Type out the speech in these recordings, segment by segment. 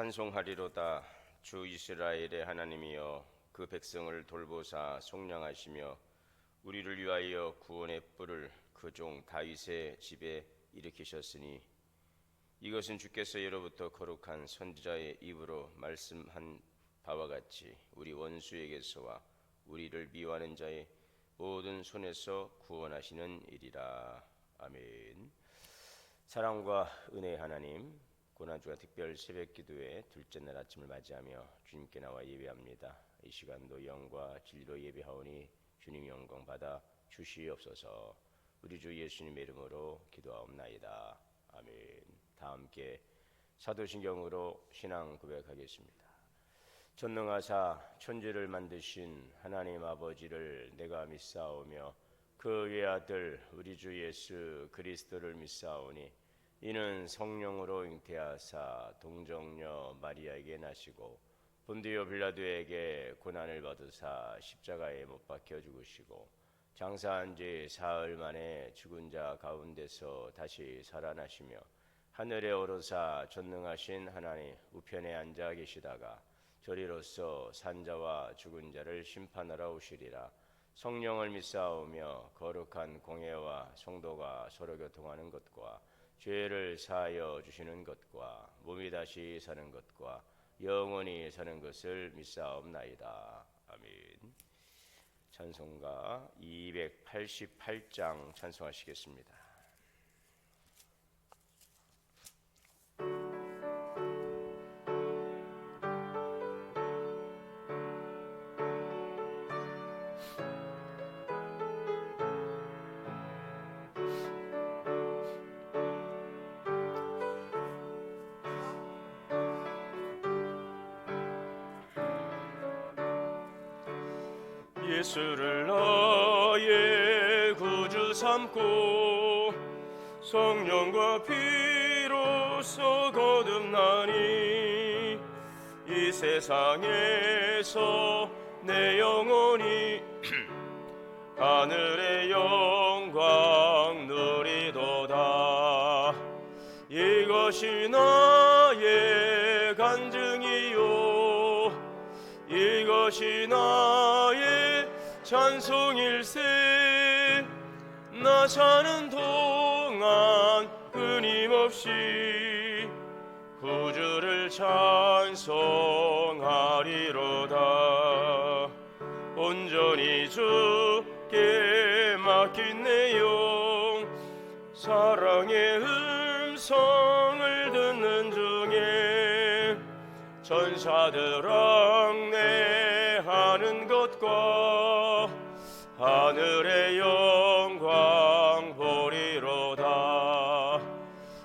찬송하리로다. 주 이스라엘의 하나님이여, 그 백성을 돌보사 속량하시며 우리를 위하여 구원의 뿔을 그 종 다윗의 집에 일으키셨으니 이것은 주께서 예로부터 거룩한 선지자의 입으로 말씀한 바와 같이 우리 원수에게서와 우리를 미워하는 자의 모든 손에서 구원하시는 일이라. 아멘. 사랑과 은혜의 하나님, 고난주간 특별 새벽기도회 둘째 날 아침을 맞이하며 주님께 나와 예배합니다. 이 시간도 영과 진리로 예배하오니 주님 영광 받아 주시옵소서. 우리 주 예수님의 이름으로 기도하옵나이다. 아멘. 다 함께 사도신경으로 신앙 고백하겠습니다. 전능하사 천지를 만드신 하나님 아버지를 내가 믿사오며 그 외아들 우리 주 예수 그리스도를 믿사오니 이는 성령으로 잉태하사 동정녀 마리아에게 나시고 본디오 빌라도에게 고난을 받으사 십자가에 못 박혀 죽으시고 장사한 지 사흘 만에 죽은 자 가운데서 다시 살아나시며 하늘에 오르사 전능하신 하나님 우편에 앉아 계시다가 저리로서 산자와 죽은 자를 심판하러 오시리라. 성령을 믿사오며 거룩한 공회와 성도가 서로 교통하는 것과 죄를 사하여 주시는 것과 몸이 다시 사는 것과 영원히 사는 것을 믿사옵나이다. 아멘. 찬송가 288장 찬송하시겠습니다. 예수를 나의 구주 삼고 성령과 피로써 거듭나니 이 세상에서 내 영혼이 하늘의 영광 누리도다. 이것이 나의 간증이요 이것이 나의 찬송일세. 나 사는 동안 끊임없이 구주를 찬송하리로다. 온전히 주께 맡긴 내 영 사랑의 음성을 듣는 중에 천사들 왕래하는 것과 하늘의 영광 보리로다.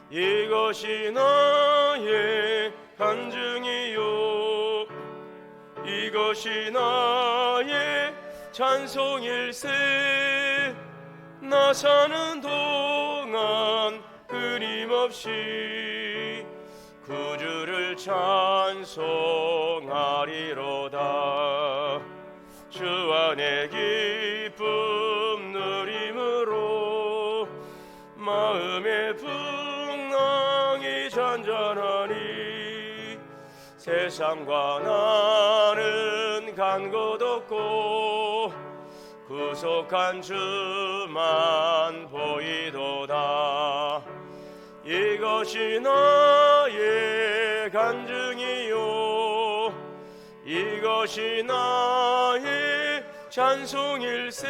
이것이 나의 간증이요 이것이 나의 찬송일세. 나 사는 동안 끊임없이 구주를 찬송하리로다. 주 안에 기쁨 누림으로 마음의 풍랑이 잔잔하니 세상과 나는 간 곳 없고 구속한 주만 보이도다. 이것이 나의 간증이요 이것이 나의 찬송일세.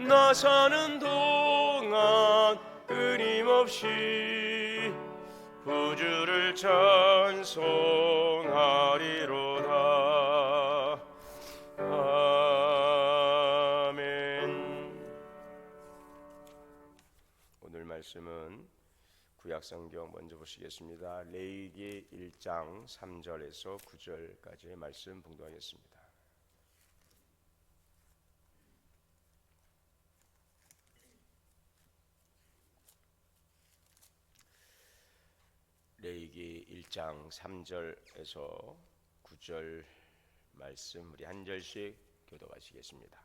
나 사는 동안 끊임없이 구주를 찬송하리로다. 아멘. 오늘 말씀은 구약성경 먼저 보시겠습니다. 레위기 1장 3절에서 9절까지의 말씀 봉독하겠습니다. 레위기 1장 3절에서 9절 말씀 우리 한 절씩 교독하시겠습니다.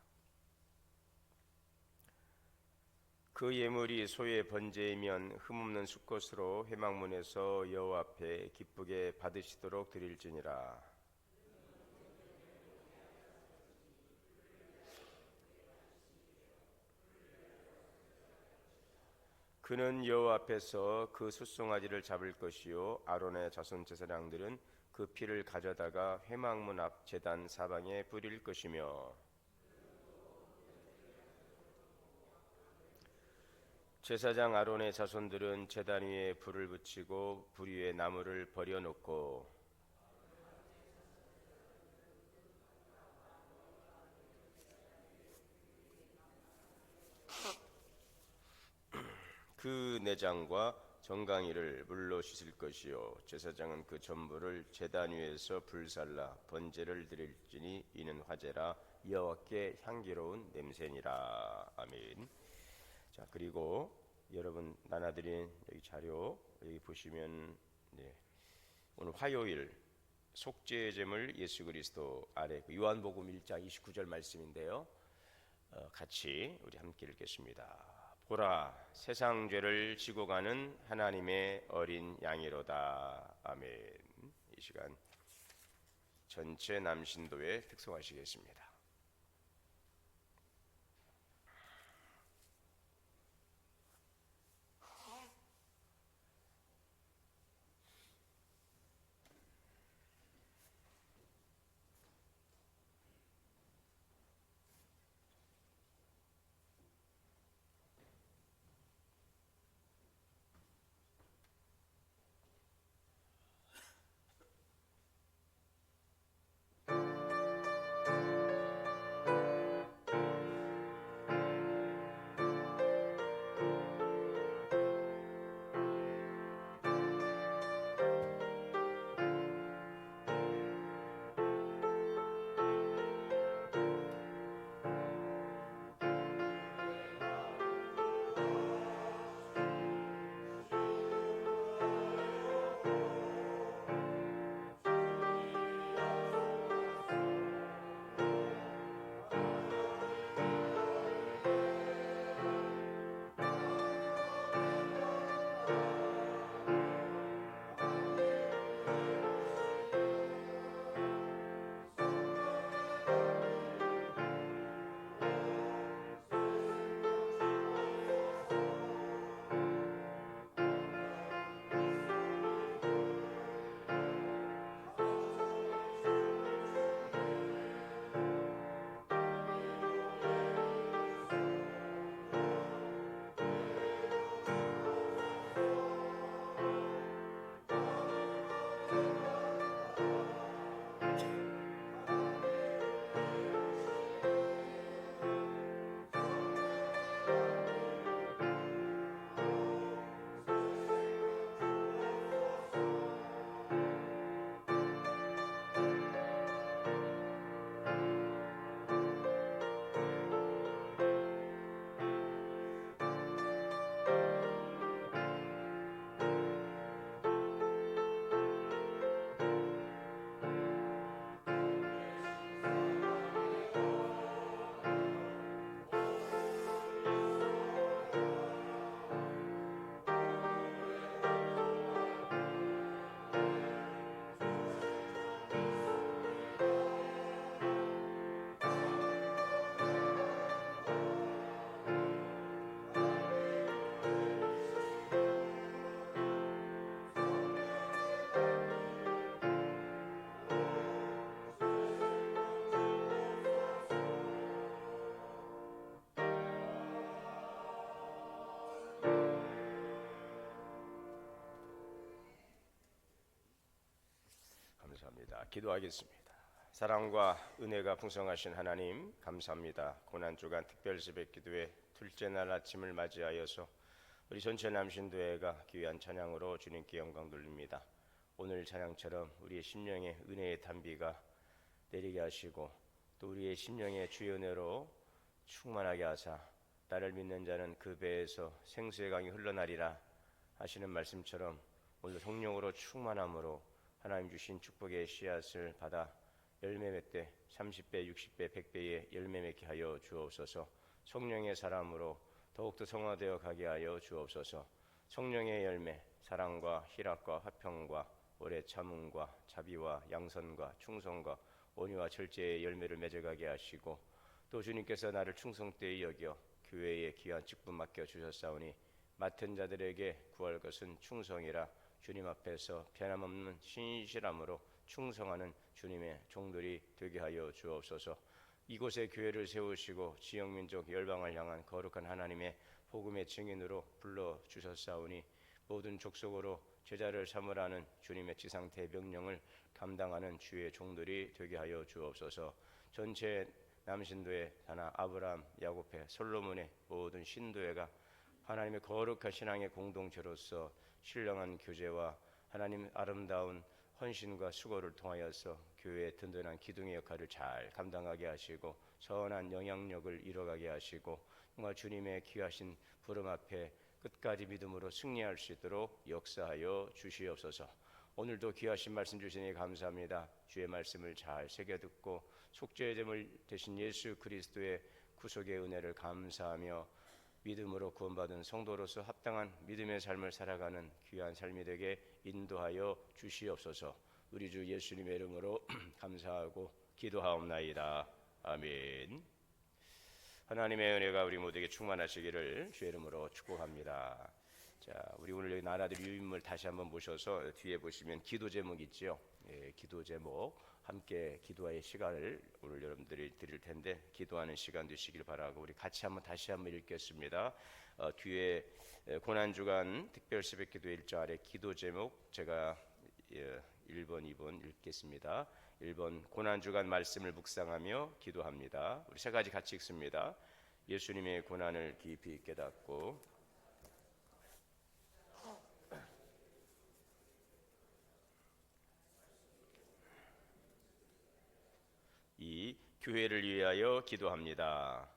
그 예물이 소의 번제이면 흠없는 수컷으로 회막문에서 여호와 앞에 기쁘게 받으시도록 드릴지니라. 그는 여호와 앞에서 그 숫송아지를 잡을 것이요 아론의 자손 제사장들은 그 피를 가져다가 회막문 앞 제단 사방에 뿌릴 것이며 제사장 아론의 자손들은 제단 위에 불을 붙이고 불 위에 나무를 버려놓고 그 내장과 정강이를 물로 씻을 것이요 제사장은 그 전부를 제단 위에서 불살라 번제를 드릴지니 이는 화제라 여호와께 향기로운 냄새니라. 아멘. 자, 그리고 여러분 나눠드린 여기 자료 여기 보시면 오늘 화요일 속죄제물 예수 그리스도 아래 요한복음 1장 29절 말씀인데요. 같이 우리 함께 읽겠습니다. 보라, 세상 죄를 지고 가는 하나님의 어린 양이로다. 아멘. 이 시간 전체 남신도에 특송하시겠습니다. 감사합니다. 기도하겠습니다. 사랑과 은혜가 풍성하신 하나님 감사합니다. 고난주간 특별 새벽 기도회 둘째 날 아침을 맞이하여서 우리 전체 남신도회가 귀한 찬양으로 주님께 영광 돌립니다. 오늘 찬양처럼 우리의 심령에 은혜의 단비가 내리게 하시고 또 우리의 심령에 주의 은혜로 충만하게 하사 나를 믿는 자는 그 배에서 생수의 강이 흘러나리라 하시는 말씀처럼 오늘 성령으로 충만함으로 하나님 주신 축복의 씨앗을 받아 열매 맺되 30배, 60배, 100배의 열매 맺게 하여 주옵소서. 성령의 사람으로 더욱더 성화되어 가게 하여 주옵소서. 성령의 열매 사랑과 희락과 화평과 오래 참음과 자비와 양선과 충성과 온유와 절제의 열매를 맺어가게 하시고, 또 주님께서 나를 충성되이 여겨 교회에 귀한 직분 맡겨 주셨사오니 맡은 자들에게 구할 것은 충성이라. 주님 앞에서 변함없는 신실함으로 충성하는 주님의 종들이 되게 하여 주옵소서. 이곳에 교회를 세우시고 지역민족 열방을 향한 거룩한 하나님의 복음의 증인으로 불러주셨사오니 모든 족속으로 제자를 삼으라는 주님의 지상대 명령을 감당하는 주의 종들이 되게 하여 주옵소서. 전체 남신도의 다나 아브라함, 야곱의, 솔로몬의 모든 신도회가 하나님의 거룩한 신앙의 공동체로서 신령한 교제와 하나님 아름다운 헌신과 수고를 통하여서 교회의 든든한 기둥의 역할을 잘 감당하게 하시고 선한 영향력을 이뤄가게 하시고 정말 주님의 귀하신 부름 앞에 끝까지 믿음으로 승리할 수 있도록 역사하여 주시옵소서. 오늘도 귀하신 말씀 주시니 감사합니다. 주의 말씀을 잘 새겨듣고 속죄의 제물 되신 예수 그리스도의 구속의 은혜를 감사하며 믿음으로 구원받은 성도로서 합당한 믿음의 삶을 살아가는 귀한 삶이 되게 인도하여 주시옵소서. 우리 주 예수님의 이름으로 감사하고 기도하옵나이다. 아멘. 하나님의 은혜가 우리 모두에게 충만하시기를 주의 이름으로 축복합니다. 자, 우리 오늘 여기 나라들 유인물 다시 한번 모셔서 뒤에 보시면 기도 제목 있죠. 예, 기도 제목 함께 기도의 시간을 오늘 여러분들이 드릴 텐데 기도하는 시간 되시길 바라고 우리 같이 한번 다시 한번 읽겠습니다. 뒤에 고난주간 특별 새벽기도 1절 아래 기도 제목 제가 1번, 2번 읽겠습니다. 1번 고난주간 말씀을 묵상하며 기도합니다. 우리 세 가지 같이 읽습니다. 예수님의 고난을 깊이 깨닫고, 이 교회를 위하여 기도합니다.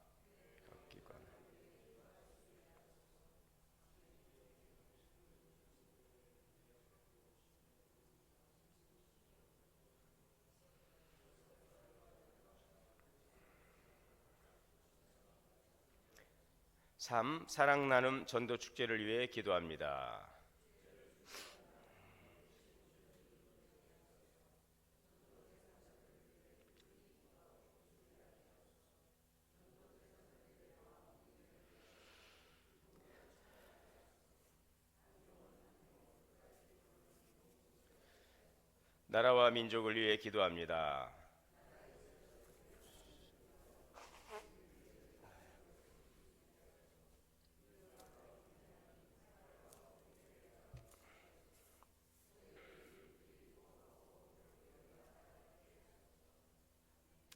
3. 사랑 나눔 전도 축제를 위해 기도합니다. 나라와 민족을 위해 기도합니다.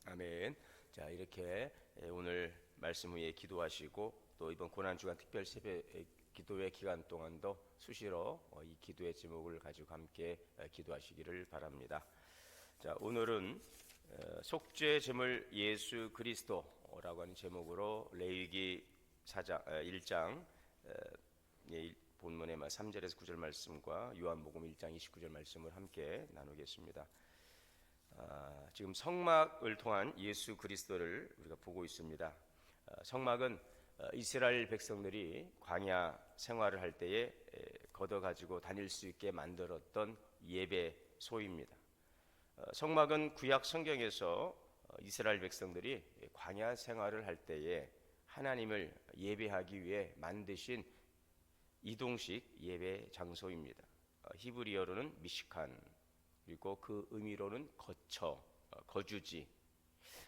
아멘. 자, 이렇게 오늘 말씀 후에 기도하시고 또 이번 고난주간 특별 새벽 기도회 기간 동안도 수시로 이 기도의 제목을 가지고 함께 기도하시기를 바랍니다. 자, 오늘은 속죄 제물 예수 그리스도라고 하는 제목으로 레위기 1장 본문의 3절에서 9절 말씀과 요한복음 1장 29절 말씀을 함께 나누겠습니다. 지금 성막을 통한 예수 그리스도를 우리가 보고 있습니다. 성막은 이스라엘 백성들이 광야 생활을 할 때에 걷어가지고 다닐 수 있게 만들었던 예배소입니다. 성막은 구약 성경에서 이스라엘 백성들이 광야 생활을 할 때에 하나님을 예배하기 위해 만드신 이동식 예배 장소입니다. 히브리어로는 미시칸, 그리고 그 의미로는 거처, 거주지.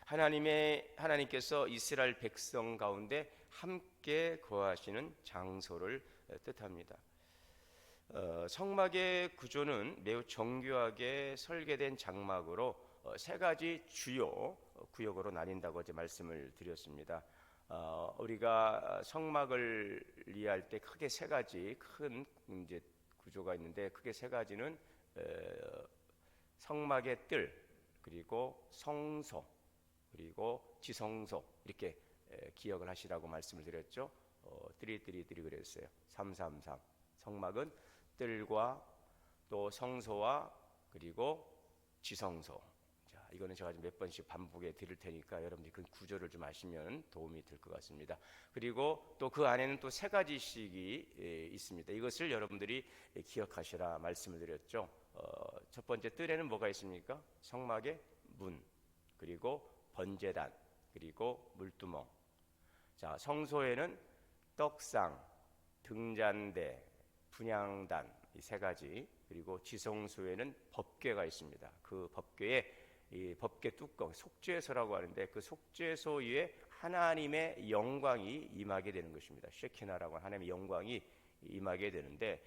하나님께서 이스라엘 백성 가운데 함께 거하시는 장소를 뜻합니다. 성막의 구조는 매우 정교하게 설계된 장막으로 세 가지 주요 구역으로 나뉜다고 이제 말씀을 드렸습니다. 우리가 성막을 이해할 때 크게 세 가지 큰 이제 구조가 있는데, 크게 세 가지는 성막의 뜰, 그리고 성소, 그리고 지성소, 이렇게 기억을 하시라고 말씀을 드렸죠. 뜰이 그랬어요. 333. 성막은 뜰과 또 성소와 그리고 지성소. 자, 이거는 제가 몇 번씩 반복해 드릴 테니까 여러분들이 그 구조를 좀 아시면 도움이 될 것 같습니다. 그리고 또 그 안에는 또 세 가지씩이 있습니다. 이것을 여러분들이 기억하시라 말씀을 드렸죠. 첫 번째 뜰에는 뭐가 있습니까? 성막의 문, 그리고 번제단, 그리고 물두멍. 자, 성소에는 떡상, 등잔대, 분향단, 이 세 가지, 그리고 지성소에는 법궤가 있습니다. 그 법궤에 이 법궤 뚜껑, 속죄소라고 하는데 그 속죄소 위에 하나님의 영광이 임하게 되는 것입니다. 쉐키나라고 하는 하나님의 영광이 임하게 되는데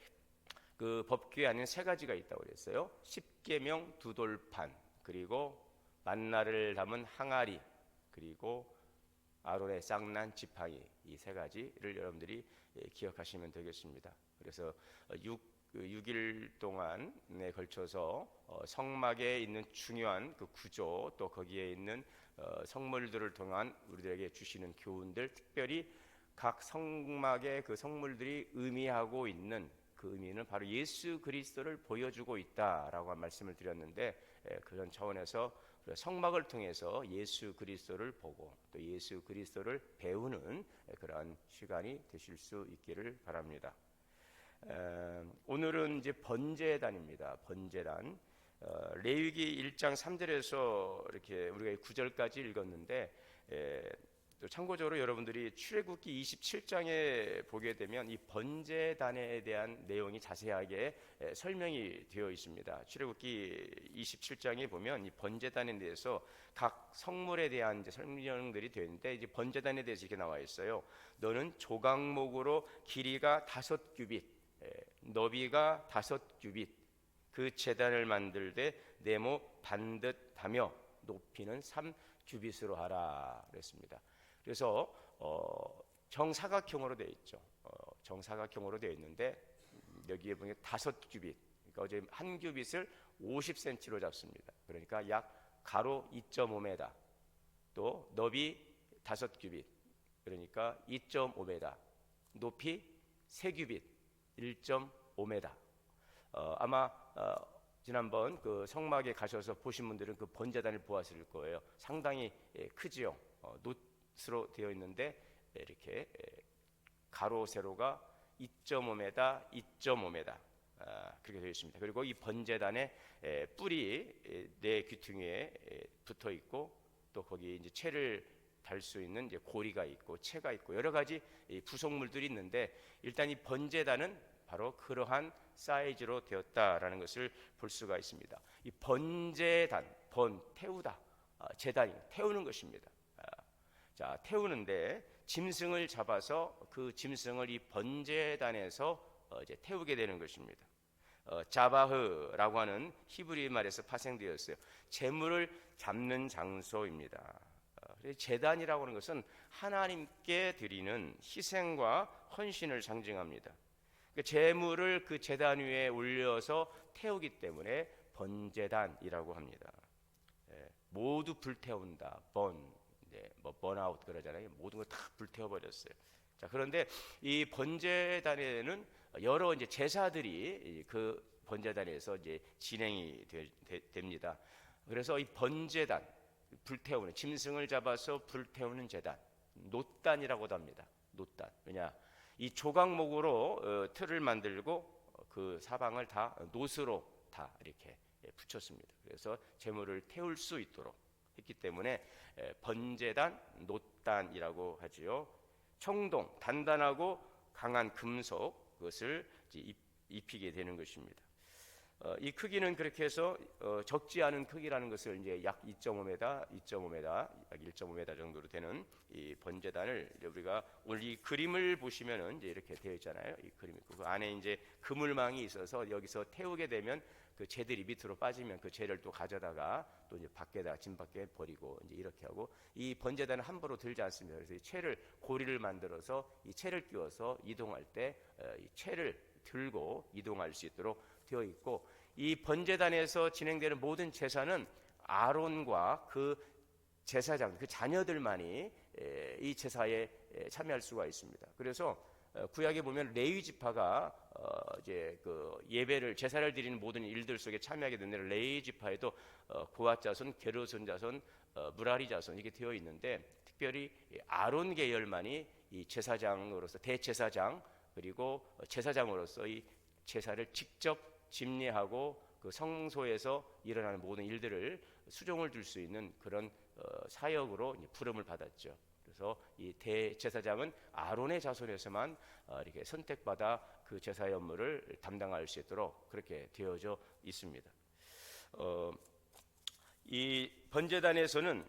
그 법궤 안에는 세 가지가 있다고 그랬어요. 십계명 두 돌판, 그리고 만나를 담은 항아리, 그리고 아론의 쌍난 지팡이, 이 세 가지를 여러분들이 기억하시면 되겠습니다. 그래서 6일 동안에 걸쳐서 성막에 있는 중요한 그 구조, 또 거기에 있는 성물들을 통한 우리들에게 주시는 교훈들, 특별히 각 성막의 그 성물들이 의미하고 있는 그 의미는 바로 예수 그리스도를 보여주고 있다라고 말씀을 드렸는데, 그런 차원에서 성막을 통해서 예수 그리스도를 보고 또 예수 그리스도를 배우는 그러한 시간이 되실 수 있기를 바랍니다. 오늘은 이제 번제단입니다. 번제단. 레위기 1장 3절에서 이렇게 우리가 9절까지 읽었는데, 또 참고적으로 여러분들이 출애굽기 27장에 보게 되면 이 번제단에 대한 내용이 자세하게 설명이 되어 있습니다. 출애굽기 27장에 보면 이 번제단에 대해서 각 성물에 대한 이제 설명들이 되어 있는데, 이제 번제단에 대해서 이렇게 나와 있어요. 너는 조각목으로 길이가 5규빗, 너비가 5규빗, 그 제단을 만들되 네모 반듯하며 높이는 3규빗으로 하라 그랬습니다. 그래서 정사각형으로 되어 있죠. 정사각형으로 되어 있는데 여기에 보면 5규빗, 그러니까 어제 한 규빗을 50cm로 잡습니다. 그러니까 약 가로 2.5m, 또 너비 5규빗, 그러니까 2.5m, 높이 3규빗, 1.5m. 아마 지난번 그 성막에 가셔서 보신 분들은 그 번제단을 보았을 거예요. 상당히 크지요. 노트로 되어 있는데 이렇게 가로 세로가 2.5m, 2.5m 그렇게 되어 있습니다. 그리고 이 번제단의 뿔이 네 귀퉁이에 붙어 있고, 또 거기에 이제 채를 달 수 있는 이제 고리가 있고 채가 있고 여러 가지 부속물들이 있는데, 일단 이 번제단은 바로 그러한 사이즈로 되었다라는 것을 볼 수가 있습니다. 이 번제단, 태우다, 제단이 태우는 것입니다. 자, 태우는데 짐승을 잡아서 그 짐승을 이 번제단에서 이제 태우게 되는 것입니다. 자바흐라고 하는 히브리 말에서 파생되었어요. 재물을 잡는 장소입니다. 제단이라고 하는 것은 하나님께 드리는 희생과 헌신을 상징합니다. 제물을 그 제단 위에 올려서 태우기 때문에 번제단이라고 합니다. 모두 불태운다. 뭐 번아웃 그러잖아요. 모든 걸 다 불태워 버렸어요. 자, 그런데 이 번제단에는 여러 이제 제사들이 그 번제단에서 이제 진행이 됩니다. 그래서 이 번제단, 불태우는, 짐승을 잡아서 불태우는 제단, 놋단이라고도 합니다. 놋단. 왜냐? 이 조각목으로 틀을 만들고 그 사방을 다 놋으로 다 이렇게 붙였습니다. 그래서 제물을 태울 수 있도록 했기 때문에 번제단, 놋단이라고 하지요. 청동, 단단하고 강한 금속, 그것을 입히게 되는 것입니다. 이 크기는 그렇게 해서 적지 않은 크기라는 것을 이제 약 2.5m, 약 1.5m 정도로 되는 이 번제단을 우리가 오늘 이 그림을 보시면은 이제 이렇게 되어 있잖아요. 이 그림이 그 안에 이제 그물망이 있어서 여기서 태우게 되면 그 재들이 밑으로 빠지면 그 재를 또 가져다가 또 이제 밖에다 짐 밖에 버리고 이제 이렇게 하고, 이 번제단은 함부로 들지 않습니다. 그래서 이 채를 고리를 만들어서 이 채를 끼워서 이동할 때 이 채를 들고 이동할 수 있도록 되어 있고, 이 번제단에서 진행되는 모든 제사는 아론과 그 제사장, 그 자녀들만이 이 제사에 참여할 수가 있습니다. 그래서 구약에 보면 레위 지파가 이제 그 예배를 제사를 드리는 모든 일들 속에 참여하게 되는 레위 지파에도 고앗 자손, 게르손 자손, 무라리 자손 이게 되어 있는데 특별히 아론 계열만이 이 제사장으로서 대제사장 그리고 제사장으로서 이 제사를 직접 집례하고 그 성소에서 일어나는 모든 일들을 수종을 둘 수 있는 그런 사역으로 부름을 받았죠. 그래서 이 대제사장은 아론의 자손에서만 이렇게 선택받아 그 제사의 업무를 담당할 수 있도록 그렇게 되어져 있습니다. 이 번제단에서는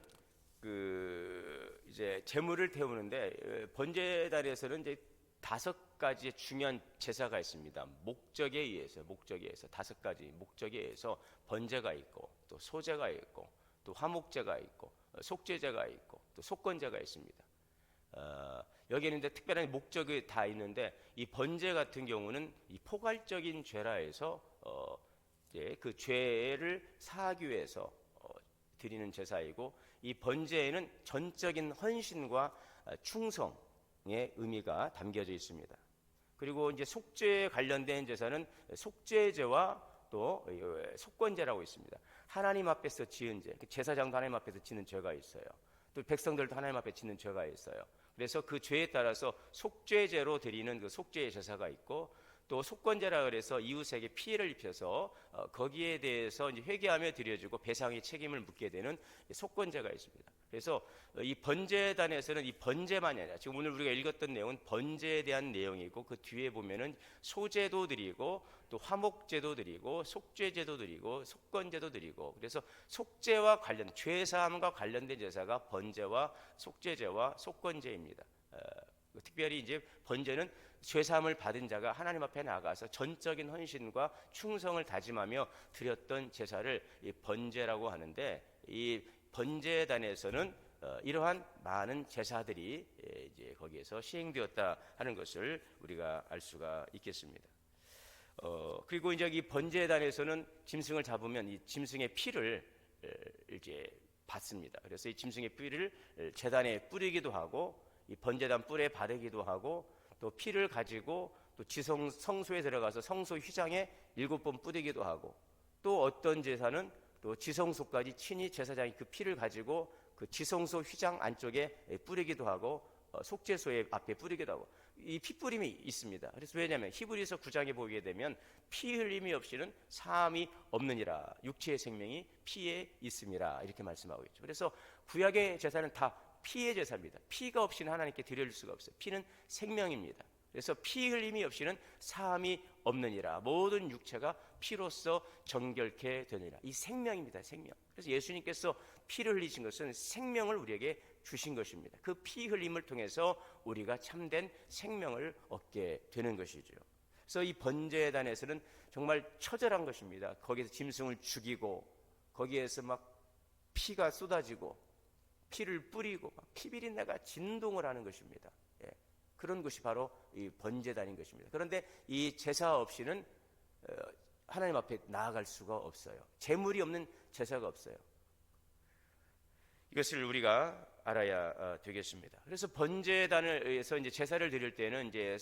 그 이제 제물을 태우는데 번제단에서는 이제 5가지의 중요한 제사가 있습니다. 목적에 의해서 5가지 목적에 의해서 번제가 있고 또 소제가 있고 또 화목제가 있고 속죄제가 있고 또 속건제가 있습니다. 여기에는 이제 특별한 목적이 다 있는데 이 번제 같은 경우는 이 포괄적인 죄라 해서 이제 그 죄를 사하기 위해서 드리는 제사이고 이 번제에는 전적인 헌신과 충성의 의미가 담겨져 있습니다. 그리고 이제 속죄에 관련된 제사는 속죄제와 또 속건제라고 있습니다. 하나님 앞에서 지은 죄, 제사장도 하나님 앞에서 지는 죄가 있어요. 또 백성들도 하나님 앞에 지는 죄가 있어요. 그래서 그 죄에 따라서 속죄제로 드리는 그 속죄의 제사가 있고 또 속건제라 그래서 이웃에게 피해를 입혀서 거기에 대해서 이제 회개하며 드려지고 배상의 책임을 묻게 되는 속건제가 있습니다. 그래서 이 번제단에서는 이 번제만이 아니라 지금 오늘 우리가 읽었던 내용은 번제에 대한 내용이고 그 뒤에 보면은 소제도 드리고 또 화목제도 드리고 속죄제도 드리고 속건제도 드리고 그래서 속죄와 관련 죄사함과 관련된 제사가 번제와 속죄제와 속건제입니다. 특별히 이제 번제는 죄사함을 받은 자가 하나님 앞에 나아가서 전적인 헌신과 충성을 다짐하며 드렸던 제사를 이 번제라고 하는데 이 번제단에서는 이러한 많은 제사들이 이제 거기에서 시행되었다 하는 것을 우리가 알 수가 있겠습니다. 그리고 이제 이 번제단에서는 짐승을 잡으면 이 짐승의 피를 이제 받습니다. 그래서 이 짐승의 피를 제단에 뿌리기도 하고 이 번제단 뿔에 바르기도 하고 또 피를 가지고 또 성소에 들어가서 성소 휘장에 7번 뿌리기도 하고 또 어떤 제사는 또 지성소까지 친히 제사장이 그 피를 가지고 그 지성소 휘장 안쪽에 뿌리기도 하고 속죄소의 앞에 뿌리기도 하고 이 피 뿌림이 있습니다. 그래서 왜냐하면 히브리서 9장에 보게 되면 피 흘림이 없이는 사함이 없느니라 육체의 생명이 피에 있음이라 이렇게 말씀하고 있죠. 그래서 구약의 제사는 다 피의 제사입니다. 피가 없이는 하나님께 드릴 수가 없어요. 피는 생명입니다. 그래서 피 흘림이 없이는 사함이 없느니라 모든 육체가 피로써 정결케 되느니라 이 생명입니다. 생명. 그래서 예수님께서 피를 흘리신 것은 생명을 우리에게 주신 것입니다. 그 피 흘림을 통해서 우리가 참된 생명을 얻게 되는 것이죠. 그래서 이 번제단에서는 정말 처절한 것입니다. 거기에서 짐승을 죽이고 거기에서 막 피가 쏟아지고 피를 뿌리고 피비린내가 진동을 하는 것입니다. 그런 것이 바로 이 번제단인 것입니다. 그런데 이 제사 없이는 하나님 앞에 나아갈 수가 없어요. 제물이 없는 제사가 없어요. 이것을 우리가 알아야 되겠습니다. 그래서 번제단을 위해서 이제 제사를 드릴 때는 이제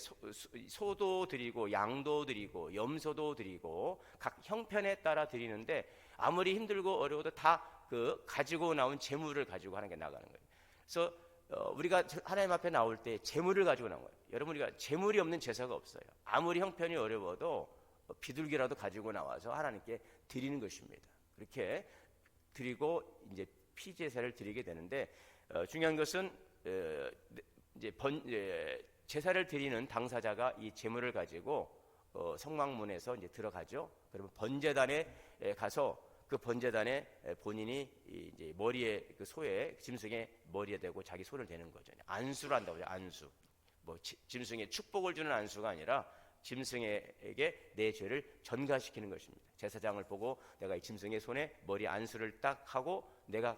소도 드리고 양도 드리고 염소도 드리고 각 형편에 따라 드리는데 아무리 힘들고 어려워도 다 그 가지고 나온 제물을 가지고 하는 게 나가는 거예요. 그래서 우리가 하나님 앞에 나올 때 제물을 가지고 나온 거예요. 여러분 우리가 제물이 없는 제사가 없어요. 아무리 형편이 어려워도 비둘기라도 가지고 나와서 하나님께 드리는 것입니다. 그렇게 드리고 이제 피 제사를 드리게 되는데 중요한 것은 이제 제사를 드리는 당사자가 이 제물을 가지고 성막문에서 이제 들어가죠. 그러면 번제단에 가서 그 번제단에 본인이 이제 머리에 그 소의 짐승의 머리에 대고 자기 손을 대는 거죠. 안수를 한다고요. 안수. 뭐 짐승의 축복을 주는 안수가 아니라 짐승에게 내 죄를 전가시키는 것입니다. 제사장을 보고 내가 이 짐승의 손에 머리 안수를 딱 하고 내가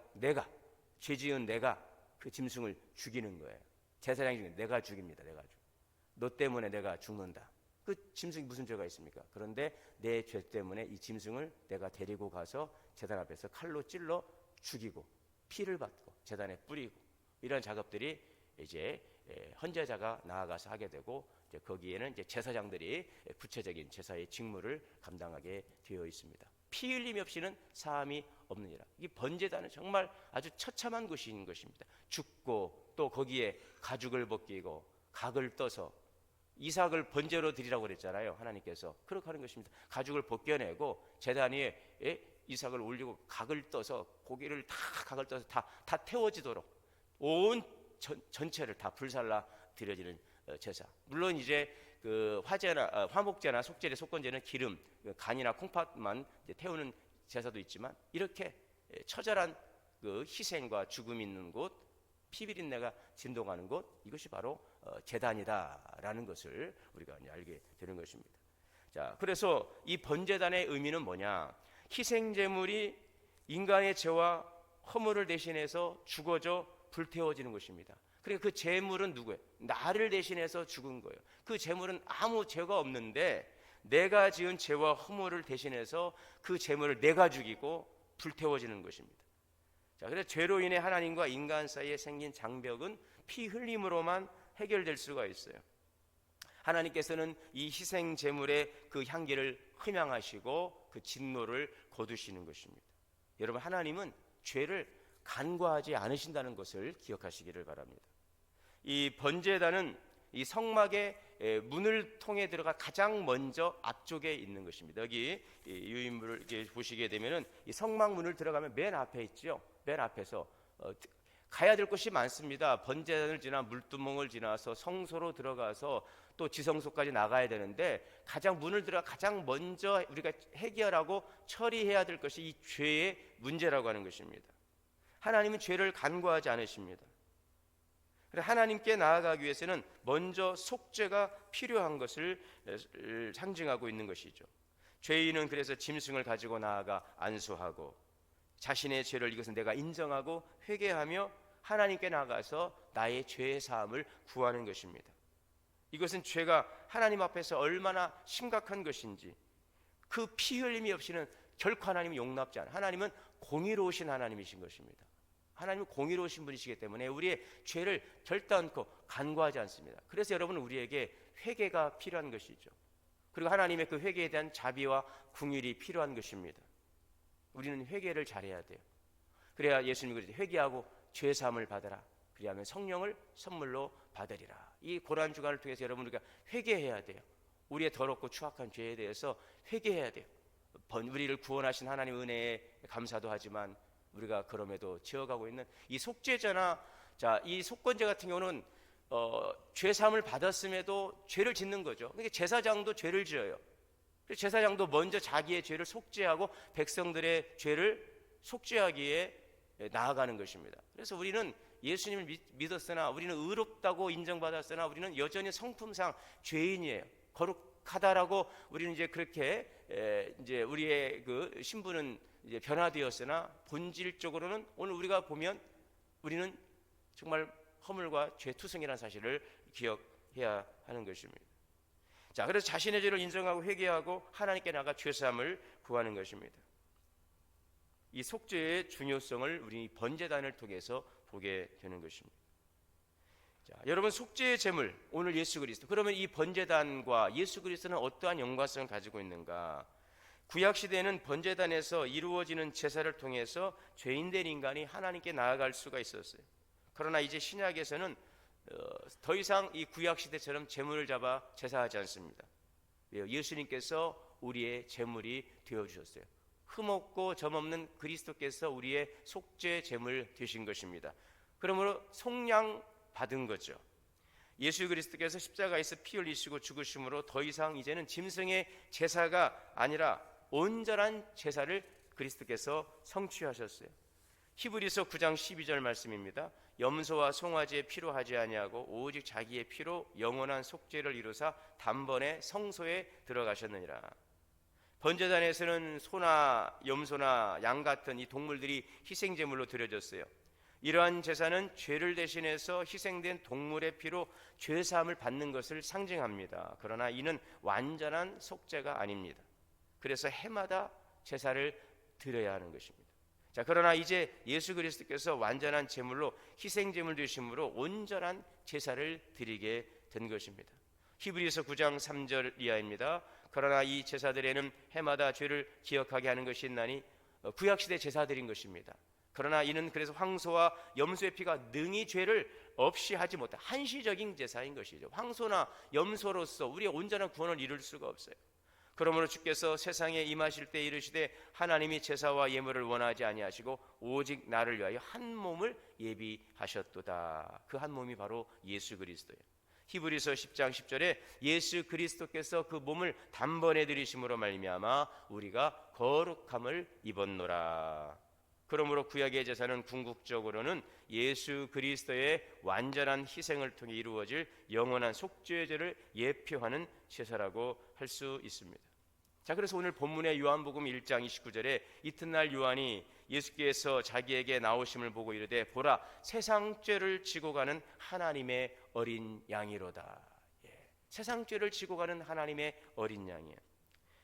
죄 지은 내가 그 짐승을 죽이는 거예요. 제사장이 죽이는 내가 죽입니다. 내가 죽. 너 때문에 내가 죽는다. 그 짐승이 무슨 죄가 있습니까? 그런데 내 죄 때문에 이 짐승을 내가 데리고 가서 제단 앞에서 칼로 찔러 죽이고 피를 받고 제단에 뿌리고 이런 작업들이 이제 헌제자가 나아가서 하게 되고 이제 거기에는 이제 제사장들이 구체적인 제사의 직무를 감당하게 되어 있습니다. 피 흘림 없이는 사함이 없느니라. 이 번제단은 정말 아주 처참한 것인 것입니다. 죽고 또 거기에 가죽을 벗기고 각을 떠서 이삭을 번제로 드리라고 그랬잖아요. 하나님께서 그렇게 하는 것입니다. 가죽을 벗겨내고 제단 위에 이삭을 올리고 각을 떠서 고기를 다 각을 떠서 다 태워지도록 온 전체를 다 불살라 드려지는 제사. 물론 이제 그 화제나 화목제나 속제제, 속건제는 기름, 간이나 콩팥만 태우는 제사도 있지만 이렇게 처절한 그 희생과 죽음이 있는 곳, 피비린내가 진동하는 곳, 이것이 바로 제단이다라는 것을 우리가 알게 되는 것입니다. 자, 그래서 이 번제단의 의미는 뭐냐? 희생제물이 인간의 죄와 허물을 대신해서 죽어져 불태워지는 것입니다. 그러니까 그 제물은 누구예요? 나를 대신해서 죽은 거예요. 그 제물은 아무 죄가 없는데 내가 지은 죄와 허물을 대신해서 그 제물을 내가 죽이고 불태워지는 것입니다. 자, 그래서 죄로 인해 하나님과 인간 사이에 생긴 장벽은 피 흘림으로만 해결될 수가 있어요. 하나님께서는 이 희생 제물의 그 향기를 흠양하시고 그 진노를 거두시는 것입니다. 여러분, 하나님은 죄를 간과하지 않으신다는 것을 기억하시기를 바랍니다. 이 번제단은 이 성막의 문을 통해 들어가 가장 먼저 앞쪽에 있는 것입니다. 여기 유인물을 이렇게 보시게 되면은 이 성막 문을 들어가면 맨 앞에 있죠. 맨 앞에서 가야 될 곳이 많습니다. 번제단을 지나 물두멍을 지나서 성소로 들어가서 또 지성소까지 나가야 되는데 가장 문을 들어가 가장 먼저 우리가 해결하고 처리해야 될 것이 이 죄의 문제라고 하는 것입니다. 하나님은 죄를 간과하지 않으십니다. 하나님께 나아가기 위해서는 먼저 속죄가 필요한 것을 상징하고 있는 것이죠. 죄인은 그래서 짐승을 가지고 나아가 안수하고 자신의 죄를 이것은 내가 인정하고 회개하며 하나님께 나가서 나의 죄의 사함을 구하는 것입니다. 이것은 죄가 하나님 앞에서 얼마나 심각한 것인지, 그 피 흘림이 없이는 결코 하나님이 용납지 않아요. 하나님은 공의로우신 하나님이신 것입니다. 하나님은 공의로우신 분이시기 때문에 우리의 죄를 결단코 간과하지 않습니다. 그래서 여러분, 우리에게 회개가 필요한 것이죠. 그리고 하나님의 그 회개에 대한 자비와 긍휼이 필요한 것입니다. 우리는 회개를 잘해야 돼요. 그래야 예수님이 그러죠. 회개하고 죄사함을 받아라. 그리하면 성령을 선물로 받으리라. 이 고난 주간을 통해서 여러분, 우리가 회개해야 돼요. 우리의 더럽고 추악한 죄에 대해서 회개해야 돼요. 우리를 구원하신 하나님 은혜에 감사도 하지만 우리가 그럼에도 지어가고 있는 이 속죄제나 이 속건제 같은 경우는 죄사함을 받았음에도 죄를 짓는 거죠. 그러니까 제사장도 죄를 지어요. 제사장도 먼저 자기의 죄를 속죄하고 백성들의 죄를 속죄하기에 나아가는 것입니다. 그래서 우리는 예수님을 믿었으나, 우리는 의롭다고 인정받았으나 우리는 여전히 성품상 죄인이에요. 거룩하다라고 우리는 이제 그렇게 이제 우리의 그 신분은 이제 변화되었으나 본질적으로는 오늘 우리가 보면 우리는 정말 허물과 죄투성이라는 사실을 기억해야 하는 것입니다. 자, 그래서 자신의 죄를 인정하고 회개하고 하나님께 나가 죄사함을 구하는 것입니다. 이 속죄의 중요성을 우리 번제단을 통해서 보게 되는 것입니다. 자, 여러분, 속죄의 제물, 오늘 예수 그리스도. 그러면 이 번제단과 예수 그리스도는 어떠한 연관성을 가지고 있는가? 구약 시대에는 번제단에서 이루어지는 제사를 통해서 죄인된 인간이 하나님께 나아갈 수가 있었어요. 그러나 이제 신약에서는 더 이상 이 구약 시대처럼 제물을 잡아 제사하지 않습니다. 예수님께서 우리의 제물이 되어 주셨어요. 흠없고 점없는 그리스도께서 우리의 속죄 제물 되신 것입니다. 그러므로 속량 받은 거죠. 예수 그리스도께서 십자가에서 피 흘리시고 죽으심으로 더 이상 이제는 짐승의 제사가 아니라 온전한 제사를 그리스도께서 성취하셨어요. 히브리서 9장 12절 말씀입니다. 염소와 송아지의 피로 하지 아니하고 오직 자기의 피로 영원한 속죄를 이루사 단번에 성소에 들어가셨느니라. 번제단에서는 소나 염소나 양 같은 이 동물들이 희생제물로 드려졌어요. 이러한 제사는 죄를 대신해서 희생된 동물의 피로 죄사함을 받는 것을 상징합니다. 그러나 이는 완전한 속죄가 아닙니다. 그래서 해마다 제사를 드려야 하는 것입니다. 자, 그러나 이제 예수 그리스도께서 완전한 제물로 희생제물 되심으로 온전한 제사를 드리게 된 것입니다. 히브리서 9장 3절 이하입니다. 그러나 이 제사들에는 해마다 죄를 기억하게 하는 것이 있나니 구약시대 제사들인 것입니다. 그러나 이는 그래서 황소와 염소의 피가 능히 죄를 없이 하지 못한 한시적인 제사인 것이죠. 황소나 염소로서 우리의 온전한 구원을 이룰 수가 없어요. 그러므로 주께서 세상에 임하실 때 이르시되 하나님이 제사와 예물을 원하지 아니하시고 오직 나를 위하여 한 몸을 예비하셨도다. 그 한 몸이 바로 예수 그리스도예요. 히브리서 10장 10절에 예수 그리스도께서 그 몸을 단번에 들이심으로 말미암아 우리가 거룩함을 입었노라. 그러므로 구약의 제사는 궁극적으로는 예수 그리스도의 완전한 희생을 통해 이루어질 영원한 속죄의 죄를 예표하는 제사라고 할 수 있습니다. 자, 그래서 오늘 본문의 요한복음 1장 29절에 이튿날 요한이 예수께서 자기에게 나오심을 보고 이르되 보라 세상 죄를 지고 가는 하나님의 어린 양이로다. 세상 죄를 지고 가는 하나님의 어린 양이에요.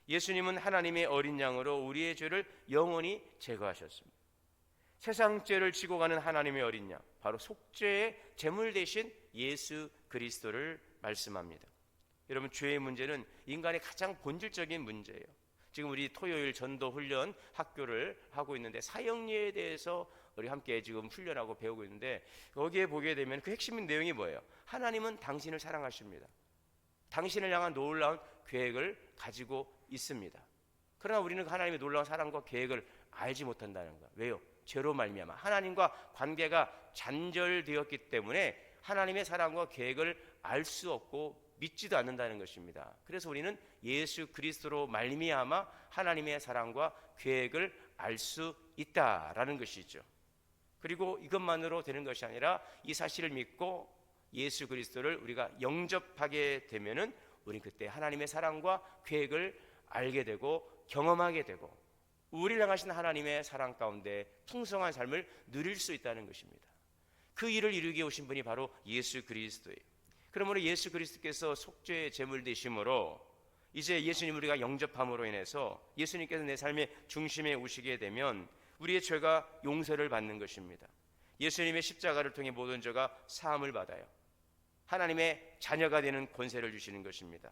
예수님은 하나님의 어린 양으로 우리의 죄를 영원히 제거하셨습니다. 세상 죄를 지고 가는 하나님의 어린 양, 바로 속죄의 제물 대신 예수 그리스도를 말씀합니다. 여러분, 죄의 문제는 인간의 가장 본질적인 문제예요. 지금 우리 토요일 전도 훈련 학교를 하고 있는데 사형리에 대해서 우리 함께 지금 훈련하고 배우고 있는데 거기에 보게 되면 그 핵심 내용이 뭐예요? 하나님은 당신을 사랑하십니다. 당신을 향한 놀라운 계획을 가지고 있습니다. 그러나 우리는 하나님의 놀라운 사랑과 계획을 알지 못한다는 거예요. 왜요? 죄로 말미암아 하나님과 관계가 단절되었기 때문에 하나님의 사랑과 계획을 알 수 없고 믿지도 않는다는 것입니다. 그래서 우리는 예수 그리스도로 말미암아 하나님의 사랑과 계획을 알 수 있다라는 것이죠. 그리고 이것만으로 되는 것이 아니라 이 사실을 믿고 예수 그리스도를 우리가 영접하게 되면은 우리는 그때 하나님의 사랑과 계획을 알게 되고 경험하게 되고 우리를 향하신 하나님의 사랑 가운데 풍성한 삶을 누릴 수 있다는 것입니다. 그 일을 이루게 오신 분이 바로 예수 그리스도예요. 그러므로 예수 그리스도께서 속죄의 제물 되심으로 이제 예수님 우리가 영접함으로 인해서 예수님께서 내 삶의 중심에 오시게 되면 우리의 죄가 용서를 받는 것입니다. 예수님의 십자가를 통해 모든 죄가 사함을 받아요. 하나님의 자녀가 되는 권세를 주시는 것입니다.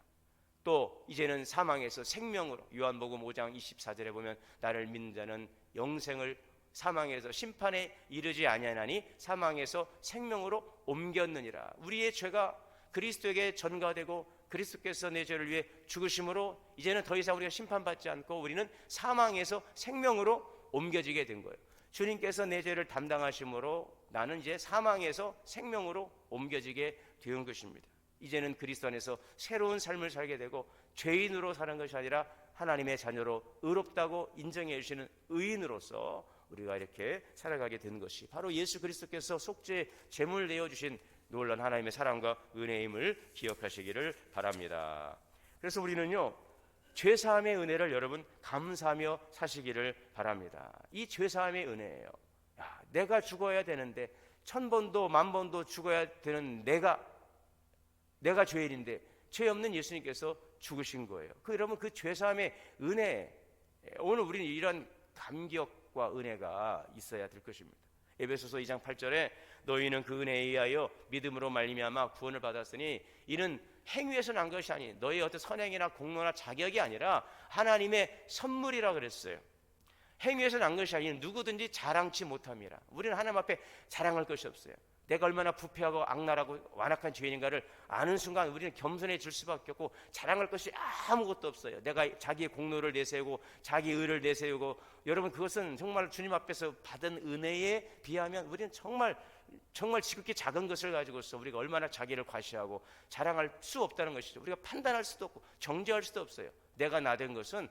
또 이제는 사망에서 생명으로 요한복음 5장 24절에 보면 나를 믿는 자는 영생을 사망에서 심판에 이르지 아니하나니 사망에서 생명으로 옮겼느니라. 우리의 죄가 그리스도에게 전가되고 그리스도께서 내 죄를 위해 죽으심으로 이제는 더 이상 우리가 심판받지 않고 우리는 사망에서 생명으로 옮겨지게 된 거예요. 주님께서 내 죄를 담당하심으로 나는 이제 사망에서 생명으로 옮겨지게 된 것입니다. 이제는 그리스도 안에서 새로운 삶을 살게 되고 죄인으로 사는 것이 아니라 하나님의 자녀로 의롭다고 인정해 주시는 의인으로서 우리가 이렇게 살아가게 되는 것이 바로 예수 그리스도께서 속죄의 제물 내어주신 놀라운 하나님의 사랑과 은혜임을 기억하시기를 바랍니다. 그래서 우리는요 죄사함의 은혜를 여러분 감사하며 사시기를 바랍니다. 이 죄사함의 은혜예요. 내가 죽어야 되는데 1000번도 10,000번도 죽어야 되는 내가 죄인인데 죄 없는 예수님께서 죽으신 거예요. 여러분 그 죄사함의 은혜, 오늘 우리는 이런 감격과 은혜가 있어야 될 것입니다. 에베소서 2장 8절에 너희는 그 은혜에 의하여 믿음으로 말미암아 구원을 받았으니 이는 행위에서 난 것이 아니 너희의 어떤 선행이나 공로나 자격이 아니라 하나님의 선물이라 그랬어요. 행위에서 난 것이 아니 누구든지 자랑치 못함이라. 우리는 하나님 앞에 자랑할 것이 없어요. 내가 얼마나 부패하고 악랄하고 완악한 죄인인가를 아는 순간 우리는 겸손해질 수밖에 없고 자랑할 것이 아무것도 없어요. 내가 자기의 공로를 내세우고 자기 의를 내세우고 여러분 그것은 정말 주님 앞에서 받은 은혜에 비하면 우리는 정말 지극히 작은 것을 가지고서 우리가 얼마나 자기를 과시하고 자랑할 수 없다는 것이죠. 우리가 판단할 수도 없고 정죄할 수도 없어요. 내가 나 된 것은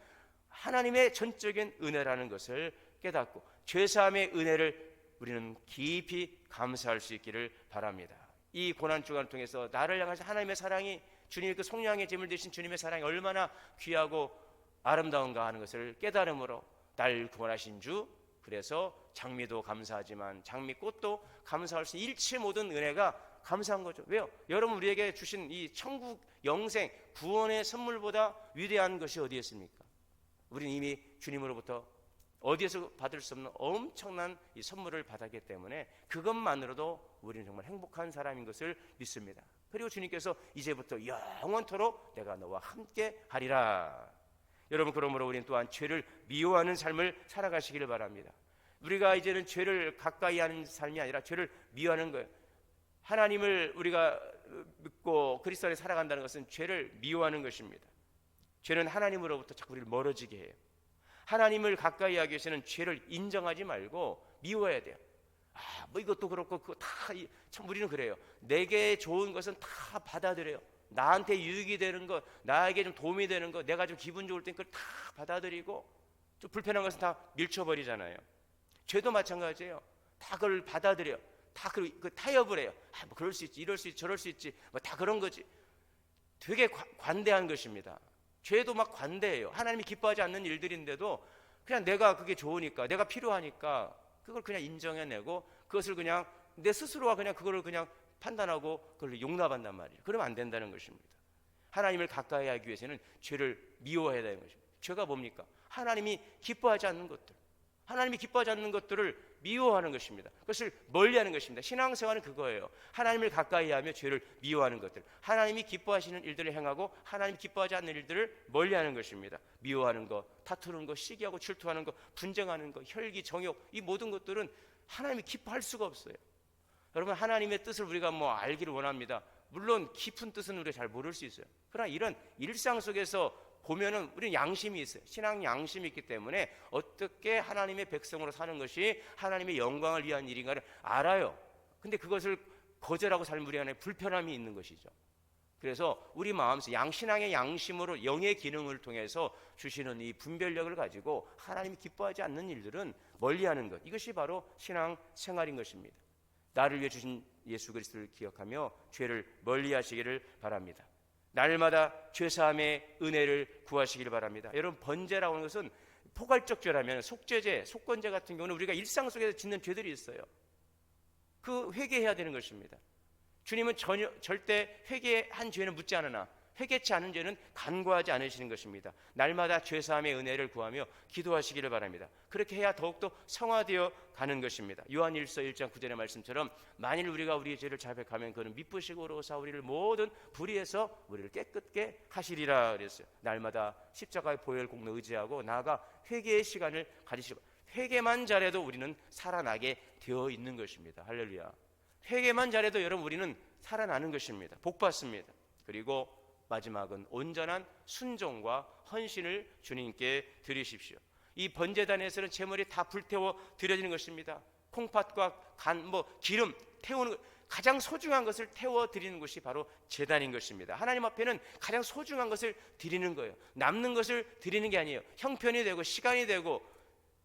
하나님의 전적인 은혜라는 것을 깨닫고 죄사함의 은혜를 우리는 깊이 감사할 수 있기를 바랍니다. 이 고난주간을 통해서 나를 향하신 하나님의 사랑이 주님의 그 속량의 제물 되신 주님의 사랑이 얼마나 귀하고 아름다운가 하는 것을 깨달음으로 날 구원하신 주, 그래서 장미도 감사하지만 장미꽃도 감사할 수 있는 일체 모든 은혜가 감사한 거죠. 왜요? 여러분 우리에게 주신 이 천국 영생 구원의 선물보다 위대한 것이 어디에 있습니까? 우리는 이미 주님으로부터 어디에서 받을 수 없는 엄청난 이 선물을 받았기 때문에 그것만으로도 우리는 정말 행복한 사람인 것을 믿습니다. 그리고 주님께서 이제부터 영원토록 내가 너와 함께 하리라. 여러분, 그러므로 우리는 또한 죄를 미워하는 삶을 살아가시기를 바랍니다. 우리가 이제는 죄를 가까이 하는 삶이 아니라 죄를 미워하는 거예요. 하나님을 우리가 믿고 그리스도 안에 살아간다는 것은 죄를 미워하는 것입니다. 죄는 하나님으로부터 자꾸 우리를 멀어지게 해요. 하나님을 가까이 하기 위해서는 죄를 인정하지 말고 미워해야 돼요. 뭐 이것도 그렇고 그거 다, 참 우리는 그래요. 내게 좋은 것은 다 받아들여요. 나한테 유익이 되는 것, 나에게 좀 도움이 되는 것, 내가 좀 기분 좋을 때 그걸 다 받아들이고, 좀 불편한 것은 다 밀쳐버리잖아요. 죄도 마찬가지예요. 다 그걸 받아들여요. 다 그 타협을 해요. 뭐 그럴 수 있지, 이럴 수 있지, 저럴 수 있지, 뭐 다 그런 거지. 되게 관대한 것입니다. 죄도 막 관대해요. 하나님이 기뻐하지 않는 일들인데도 그냥 내가 그게 좋으니까, 내가 필요하니까 그걸 그냥 인정해내고, 그것을 그냥 내 스스로가 그냥 그거를 그냥 판단하고 그걸 용납한단 말이에요. 그러면 안 된다는 것입니다. 하나님을 가까이 하기 위해서는 죄를 미워해야 되는 것입니다. 죄가 뭡니까? 하나님이 기뻐하지 않는 것들, 하나님이 기뻐하지 않는 것들을 미워하는 것입니다. 그것을 멀리하는 것입니다. 신앙생활은 그거예요. 하나님을 가까이 하며 죄를 미워하는 것들, 하나님이 기뻐하시는 일들을 행하고 하나님이 기뻐하지 않는 일들을 멀리하는 것입니다. 미워하는 것, 다투는 것, 시기하고 질투하는 것, 분쟁하는 것, 혈기, 정욕, 이 모든 것들은 하나님이 기뻐할 수가 없어요. 여러분, 하나님의 뜻을 우리가 알기를 원합니다. 물론 깊은 뜻은 우리가 잘 모를 수 있어요. 그러나 이런 일상 속에서 보면은 우리는 양심이 있어요. 신앙 양심이 있기 때문에 어떻게 하나님의 백성으로 사는 것이 하나님의 영광을 위한 일인가를 알아요. 근데 그것을 거절하고 삶 우리 안에 불편함이 있는 것이죠. 그래서 우리 마음속 신앙의 양심으로 영의 기능을 통해서 주시는 이 분별력을 가지고 하나님이 기뻐하지 않는 일들은 멀리하는 것, 이것이 바로 신앙 생활인 것입니다. 나를 위해 주신 예수 그리스도를 기억하며 죄를 멀리하시기를 바랍니다. 날마다 죄사함의 은혜를 구하시기를 바랍니다. 여러분, 번제라고 하는 것은 포괄적 죄라면 속죄제, 속건제 같은 경우는 우리가 일상 속에서 짓는 죄들이 있어요. 그 회개해야 되는 것입니다. 주님은 절대 회개한 죄는 묻지 않으나 회개치 않은 죄는 간구하지 않으시는 것입니다. 날마다 죄사함의 은혜를 구하며 기도하시기를 바랍니다. 그렇게 해야 더욱더 성화되어 가는 것입니다. 요한일서 1장 9절의 말씀처럼 만일 우리가 우리의 죄를 자백하면 그는 미쁘시고로사 우리를 모든 불의에서 우리를 깨끗게 하시리라 그랬어요. 날마다 십자가의 보혈 공로 의지하고 나아가 회개의 시간을 가지시고, 회개만 잘해도 우리는 살아나게 되어 있는 것입니다. 할렐루야. 회개만 잘해도 여러분 우리는 살아나는 것입니다. 복 받습니다. 그리고 마지막은 온전한 순종과 헌신을 주님께 드리십시오. 이 번제단에서는 제물이 다 불태워 드려지는 것입니다. 콩팥과 간, 기름 태우는 것, 가장 소중한 것을 태워 드리는 것이 바로 제단인 것입니다. 하나님 앞에는 가장 소중한 것을 드리는 거예요. 남는 것을 드리는 게 아니에요. 형편이 되고 시간이 되고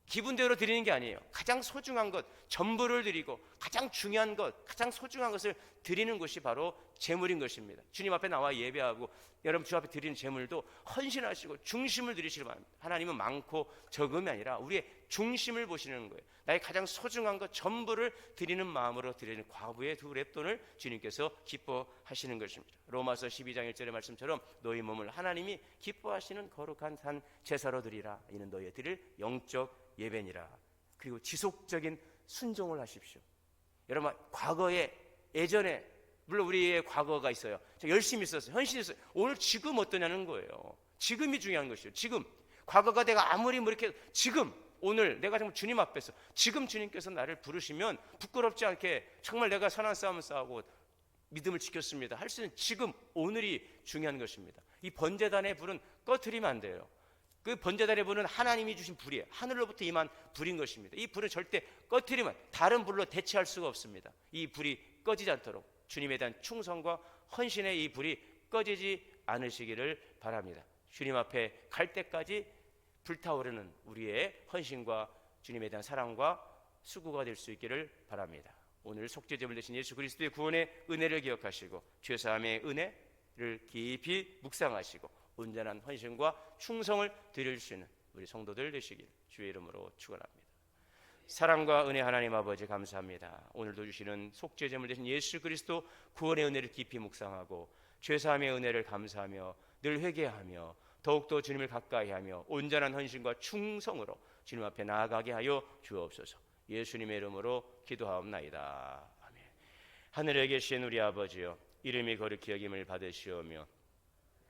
기분대로 드리는 게 아니에요. 가장 소중한 것, 전부를 드리고 가장 중요한 것, 가장 소중한 것을 드리는 것이 바로 제물인 것입니다. 주님 앞에 나와 예배하고 여러분 주 앞에 드리는 제물도 헌신하시고 중심을 드리시길 바랍니다. 하나님은 많고 적음이 아니라 우리의 중심을 보시는 거예요. 나의 가장 소중한 것 전부를 드리는 마음으로 드리는 과부의 두 렙돈을 주님께서 기뻐하시는 것입니다. 로마서 12장 1절의 말씀처럼 너희 몸을 하나님이 기뻐하시는 거룩한 산 제사로 드리라. 이는 너희의 드릴 영적 예배니라. 그리고 지속적인 순종을 하십시오. 여러분, 과거에 예전에 물론 우리의 과거가 있어요. 열심히 있었어요. 헌신이 있어요. 오늘 지금 어떠냐는 거예요. 지금이 중요한 것이에요. 지금 과거가 내가 아무리 이렇게 지금 오늘 내가 정말 주님 앞에서 지금 주님께서 나를 부르시면 부끄럽지 않게 정말 내가 선한 싸움을 싸우고 믿음을 지켰습니다 할 수 있는 지금 오늘이 중요한 것입니다. 이 번제단의 불은 꺼트리면 안 돼요. 그 번제단의 불은 하나님이 주신 불이에요. 하늘로부터 임한 불인 것입니다. 이 불은 절대 꺼트리면 다른 불로 대체할 수가 없습니다. 이 불이 꺼지지 않도록 주님에 대한 충성과 헌신의 이 불이 꺼지지 않으시기를 바랍니다. 주님 앞에 갈 때까지 불타오르는 우리의 헌신과 주님에 대한 사랑과 수고가 될 수 있기를 바랍니다. 오늘 속죄제물 되신 예수 그리스도의 구원의 은혜를 기억하시고 죄사함의 은혜를 깊이 묵상하시고 온전한 헌신과 충성을 드릴 수 있는 우리 성도들 되시길 주의 이름으로 축원합니다. 사랑과 은혜 하나님 아버지 감사합니다. 오늘도 주시는 속죄제물 되신 예수 그리스도 구원의 은혜를 깊이 묵상하고 죄사함의 은혜를 감사하며 늘 회개하며 더욱더 주님을 가까이하며 온전한 헌신과 충성으로 주님 앞에 나아가게 하여 주옵소서. 예수님의 이름으로 기도하옵나이다. 아멘. 하늘에 계신 우리 아버지여, 이름이 거룩히 여김을 받으시오며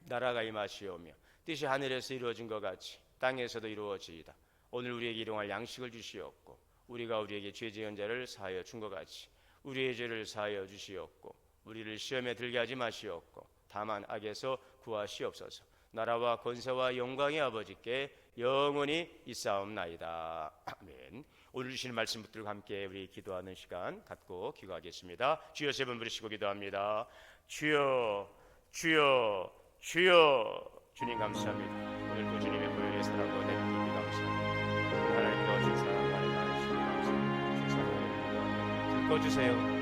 나라가 임하시오며 뜻이 하늘에서 이루어진 것 같이 땅에서도 이루어지이다. 오늘 우리에게 일용할 양식을 주시옵고 우리가 우리에게 죄 지은 자를 사하여 준 것 같이 우리의 죄를 사하여 주시옵고 우리를 시험에 들게 하지 마시옵고 다만 악에서 구하시옵소서. 나라와 권세와 영광의 아버지께 영원히 있사옵나이다. 아멘. 오늘 주시는 말씀 붙들고 함께 우리 기도하는 시간 갖고 기도하겠습니다. 주여 세 번 부르시고 기도합니다. 주여 주여 주여. 주님 감사합니다. 오늘도 주님의 보혈의 사랑과 내리기 감사합니다. 우리 하나님께 주신 사랑과 안녕하시기 감사합니다. 주님 사랑을 읽어주세요.